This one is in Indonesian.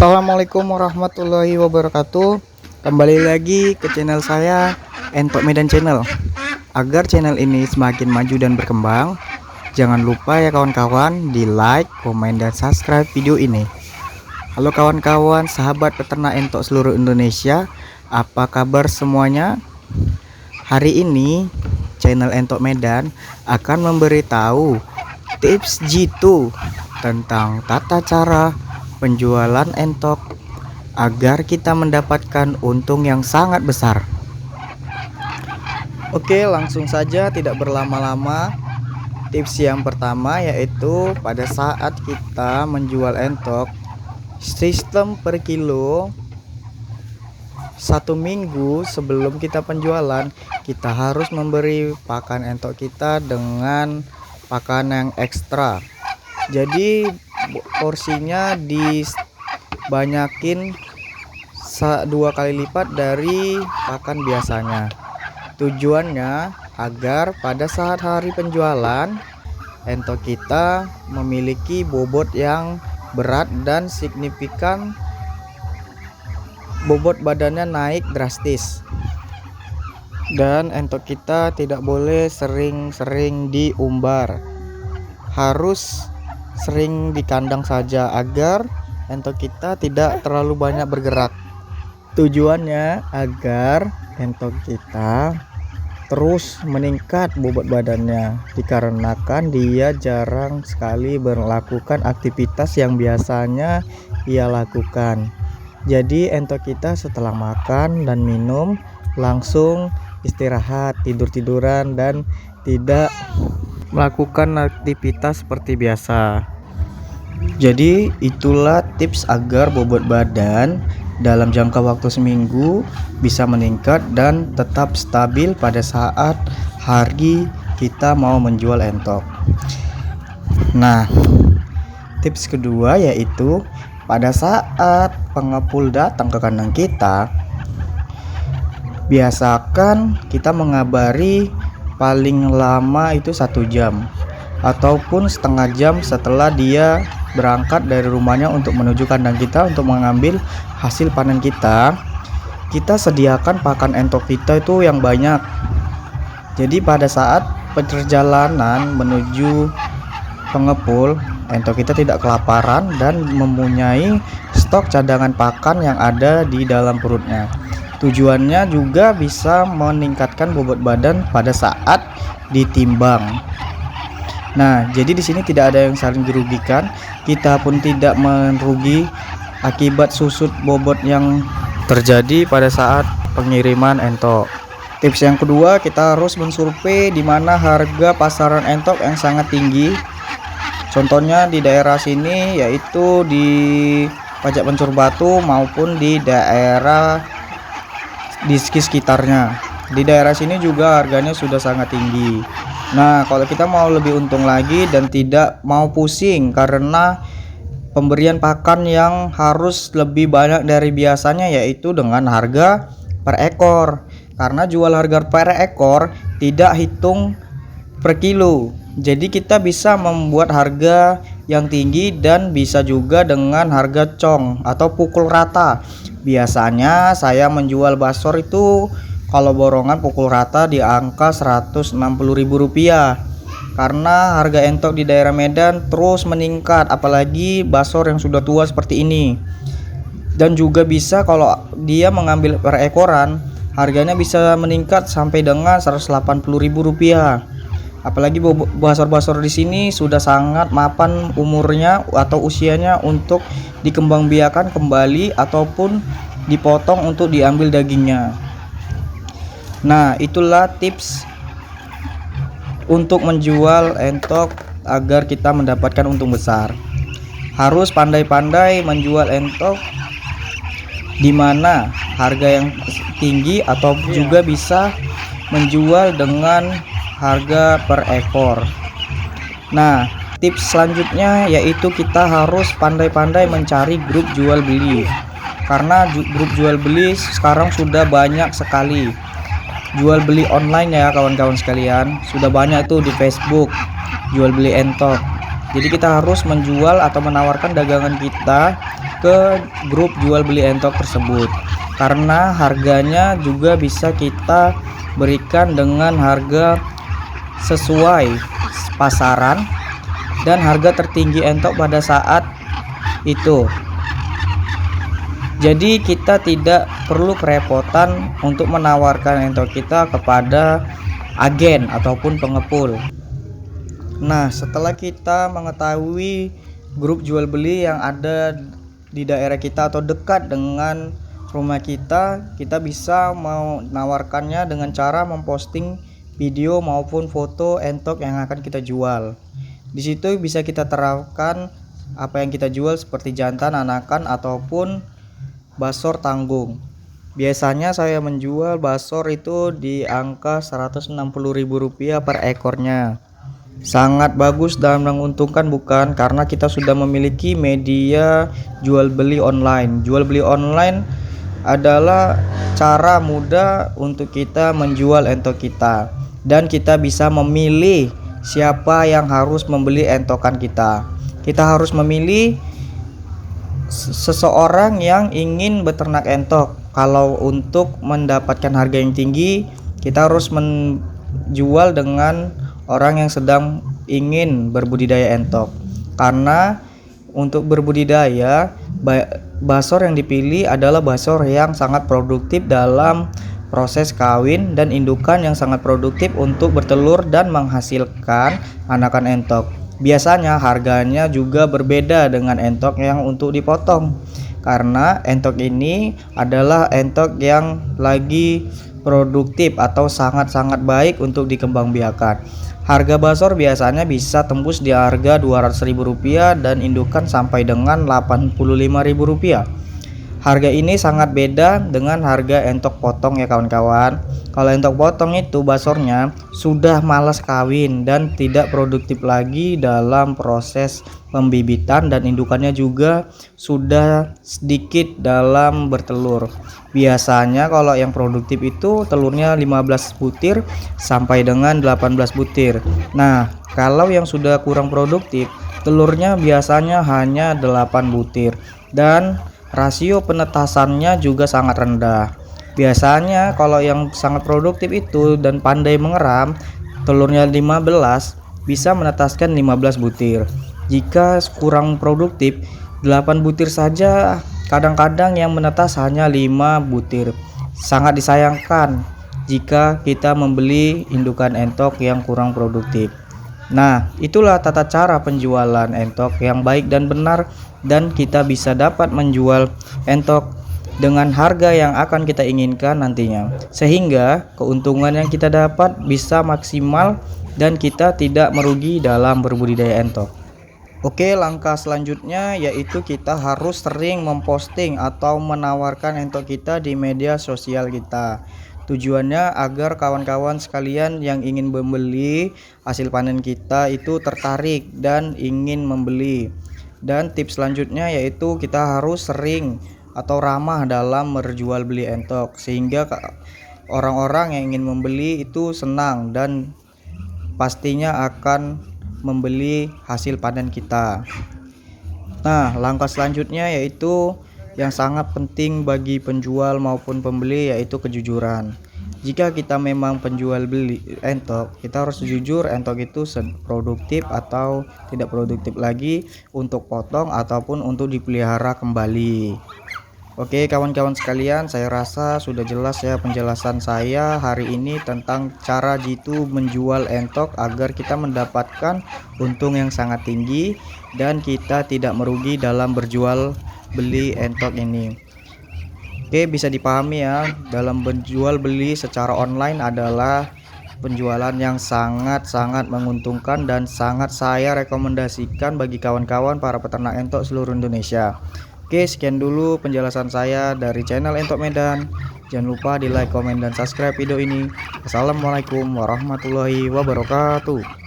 Assalamualaikum warahmatullahi wabarakatuh. Kembali lagi ke channel saya, Entok Medan Channel. Agar channel ini semakin maju dan berkembang, jangan lupa ya kawan-kawan, di like, komen, dan subscribe video ini. Halo kawan-kawan, sahabat peternak entok seluruh Indonesia, apa kabar semuanya? Hari ini channel Entok Medan akan memberitahu tips jitu tentang tata cara penjualan entok agar kita mendapatkan untung yang sangat besar. Oke, langsung saja tidak berlama-lama. Tips yang pertama yaitu pada saat kita menjual entok, sistem per kilo. 1 minggu sebelum kita penjualan, kita harus memberi pakan entok kita dengan pakan yang ekstra. Jadi porsinya dibanyakin 2 kali lipat dari pakan biasanya. Tujuannya agar pada saat hari penjualan entok kita memiliki bobot yang berat dan signifikan, bobot badannya naik drastis. Dan entok kita tidak boleh sering-sering diumbar, harus sering di kandang saja agar entok kita tidak terlalu banyak bergerak. Tujuannya agar entok kita terus meningkat bobot badannya, dikarenakan dia jarang sekali melakukan aktivitas yang biasanya ia lakukan. Jadi entok kita setelah makan dan minum langsung istirahat, tidur-tiduran, dan tidak melakukan aktivitas seperti biasa. Jadi itulah tips agar bobot badan dalam jangka waktu seminggu bisa meningkat dan tetap stabil pada saat hari kita mau menjual entok. Nah, tips kedua yaitu pada saat pengepul datang ke kandang kita, biasakan kita mengabari paling lama itu 1 jam ataupun setengah jam setelah dia berangkat dari rumahnya untuk menuju kandang kita untuk mengambil hasil panen kita. Kita sediakan pakan entok kita itu yang banyak. Jadi pada saat perjalanan menuju pengepul, entok kita tidak kelaparan dan mempunyai stok cadangan pakan yang ada di dalam perutnya. Tujuannya juga bisa meningkatkan bobot badan pada saat ditimbang. Nah, jadi di sini tidak ada yang saling dirugikan. Kita pun tidak merugi akibat susut bobot yang terjadi pada saat pengiriman entok. Tips yang kedua, kita harus mensurvei di mana harga pasaran entok yang sangat tinggi. Contohnya di daerah sini yaitu di Pajak Pencur Batu maupun di daerah di sekitarnya. Di daerah sini juga harganya sudah sangat tinggi. Nah, kalau kita mau lebih untung lagi dan tidak mau pusing karena pemberian pakan yang harus lebih banyak dari biasanya, yaitu dengan harga per ekor. Karena jual harga per ekor tidak hitung per kilo. Jadi kita bisa membuat harga yang tinggi dan bisa juga dengan harga cong atau pukul rata. Biasanya saya menjual basor itu kalau borongan pukul rata di angka Rp160.000, karena harga entok di daerah Medan terus meningkat, apalagi basor yang sudah tua seperti ini. Dan juga bisa kalau dia mengambil per ekoran, harganya bisa meningkat sampai dengan Rp180.000. Apalagi basor-basor di sini sudah sangat mapan umurnya atau usianya untuk dikembangbiakan kembali ataupun dipotong untuk diambil dagingnya. Nah, itulah tips untuk menjual entok agar kita mendapatkan untung besar. Harus pandai-pandai menjual entok di mana harga yang tinggi atau juga bisa menjual dengan harga per ekor. Nah, tips selanjutnya yaitu kita harus pandai-pandai mencari grup jual beli, karena grup jual beli sekarang sudah banyak sekali. Jual beli online ya kawan-kawan sekalian, sudah banyak itu di Facebook jual beli entok. Jadi kita harus menjual atau menawarkan dagangan kita ke grup jual beli entok tersebut, karena harganya juga bisa kita berikan dengan harga sesuai pasaran dan harga tertinggi entok pada saat itu. Jadi kita tidak perlu kerepotan untuk menawarkan entok kita kepada agen ataupun pengepul. Nah, setelah kita mengetahui grup jual beli yang ada di daerah kita atau dekat dengan rumah kita bisa menawarkannya dengan cara memposting video maupun foto entok yang akan kita jual. Di situ bisa kita terapkan apa yang kita jual seperti jantan, anakan ataupun basor tanggung. Biasanya saya menjual basor itu di angka Rp160.000 per ekornya. Sangat bagus dan menguntungkan, bukan? Karena kita sudah memiliki media jual beli online. Jual beli online adalah cara mudah untuk kita menjual entok kita, dan kita bisa memilih siapa yang harus membeli entokan kita. Kita harus memilih seseorang yang ingin beternak entok. Kalau untuk mendapatkan harga yang tinggi, kita harus menjual dengan orang yang sedang ingin berbudidaya entok. Karena untuk berbudidaya, basor yang dipilih adalah basor yang sangat produktif dalam proses kawin dan indukan yang sangat produktif untuk bertelur dan menghasilkan anakan entok. Biasanya harganya juga berbeda dengan entok yang untuk dipotong, karena entok ini adalah entok yang lagi produktif atau sangat-sangat baik untuk dikembangbiakan. Harga basor biasanya bisa tembus di harga Rp200.000 dan indukan sampai dengan Rp85.000. Harga ini sangat beda dengan harga entok potong ya kawan-kawan. Kalau entok potong itu basornya sudah malas kawin dan tidak produktif lagi dalam proses pembibitan, dan indukannya juga sudah sedikit dalam bertelur. Biasanya kalau yang produktif itu telurnya 15 butir sampai dengan 18 butir. Nah, kalau yang sudah kurang produktif, telurnya biasanya hanya 8 butir dan rasio penetasannya juga sangat rendah. Biasanya kalau yang sangat produktif itu dan pandai mengeram, telurnya 15 bisa menetaskan 15 butir. Jika kurang produktif, 8 butir saja kadang-kadang yang menetas hanya 5 butir. Sangat disayangkan jika kita membeli indukan entok yang kurang produktif. Nah, itulah tata cara penjualan entok yang baik dan benar, dan kita bisa dapat menjual entok dengan harga yang akan kita inginkan nantinya, sehingga keuntungan yang kita dapat bisa maksimal dan kita tidak merugi dalam berbudidaya entok. Oke, langkah selanjutnya yaitu kita harus sering memposting atau menawarkan entok kita di media sosial kita. Tujuannya agar kawan-kawan sekalian yang ingin membeli hasil panen kita itu tertarik dan ingin membeli. Dan tips selanjutnya yaitu kita harus sering atau ramah dalam berjual beli entok, sehingga orang-orang yang ingin membeli itu senang dan pastinya akan membeli hasil panen kita. Nah, langkah selanjutnya yaitu yang sangat penting bagi penjual maupun pembeli, yaitu kejujuran. Jika kita memang penjual beli entok, kita harus jujur entok itu produktif atau tidak produktif lagi untuk potong ataupun untuk dipelihara kembali. Oke kawan-kawan sekalian, saya rasa sudah jelas ya penjelasan saya hari ini tentang cara jitu menjual entok agar kita mendapatkan untung yang sangat tinggi dan kita tidak merugi dalam berjual beli entok ini. Oke, bisa dipahami ya, dalam menjual beli secara online adalah penjualan yang sangat-sangat menguntungkan dan sangat saya rekomendasikan bagi kawan-kawan para peternak entok seluruh Indonesia. Oke, sekian dulu penjelasan saya dari channel Entok Medan. Jangan lupa di like, komen, dan subscribe video ini. Assalamualaikum warahmatullahi wabarakatuh.